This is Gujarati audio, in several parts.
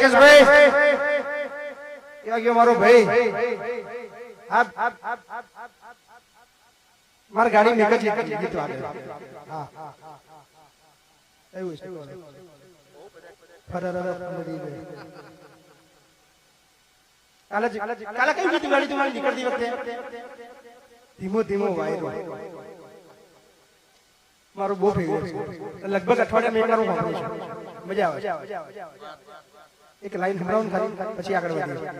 રાકેશભાઈ ગયો મારો ભાઈ મારી ગાડી મેં કચી ગીત વાગે હા એવું છે કાલે કઈ ગીત ગાડી તમારી નીકળતી વખતે ધીમો ધીમો વાયરો મારું બહુ ફેવરેટ છે લગભગ અઠવાડિયા મેં મારું વાપરું છું મજા આવે એક લાઈન સંભળાવું ખાલી પછી આગળ વધીએ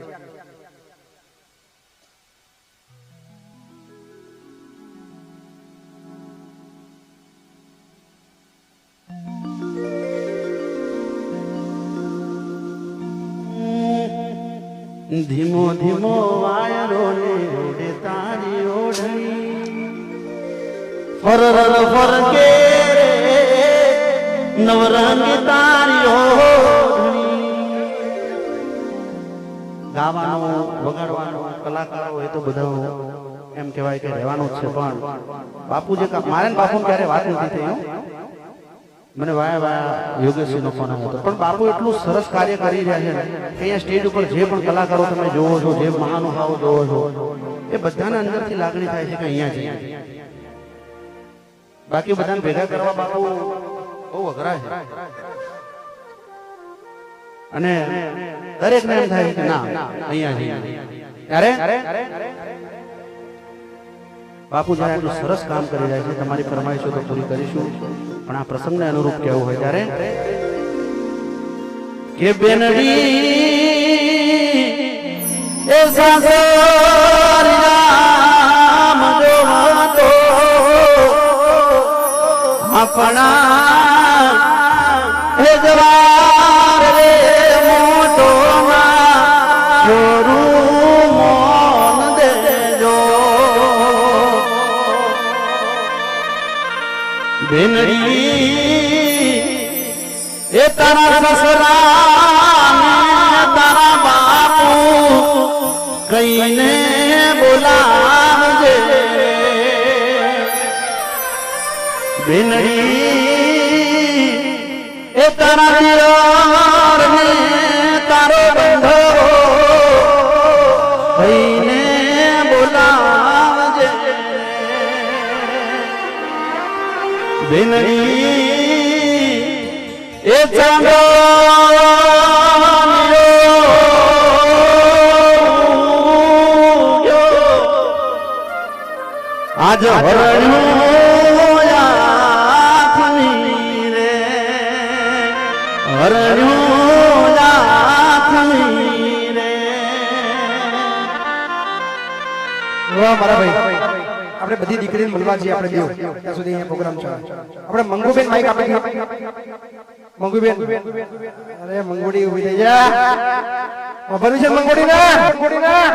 ધીમો ધીમો વાયરો ને ઓડે તારી ઓઢણી ફરર ફરકે નવરંગ તારી ઓઢણી ગાવાનો વગાડવાનો કલાકારો એ તો બધા એમ કહેવાય કે રહેવાનું જ છે પણ બાપુ જે મારે બાપુ ક્યારે વાત નથી થઈ મને વાયા યોગેશજી નો ફોન આવ્યો પણ બાપુ એટલું સરસ કાર્ય કરી રહ્યા છે કે અહીંયા સ્ટેજ ઉપર જે પણ કલાકારો તમે જોવો છો જે મહાનુભાવો જોવો છો એ બધાના અંદરથી લાગણી થાય છે કે અહીંયા જઈએ બાકી બધાને ભેગા કરવા બાપુ બહુ અઘરા છે અને દરેકને એમ થાય કે ના અહીંયા જઈએ ત્યારે બાપુ જયારે આટલું સરસ કામ કરી રહ્યા છે તમારી ફરમાઈશો તો પૂરી કરીશું પણ આ પ્રસંગને અનુરૂપ કેવું હોય ત્યારે કે બેનડી એ સાસરી રામ જોવાતો આપણા હે જવાર રે મોટો ના જોરું મોન દેજો બેનડી એ તારા સસરા તારા બાપુ કઈને બોલાવજે બેનડી એ તારા દિયોર ને તારો બંધો કઈને બોલાવજે બેનડી એ ચાંદો આજ હરણ્યું આથમી રે હરણ્યું આથમી રે વાહ મારા ભાઈ આપણે બધી દીકરીને મળવા છીએ આપણે દેવ ત્યાં સુધી અહીંયા પ્રોગ્રામ ચાલે આપણે મંગુબેન માઈક આપી મંગુબેન અરે મંગુડી ઊભી થઈ જા ખબર છે મંગુડી ના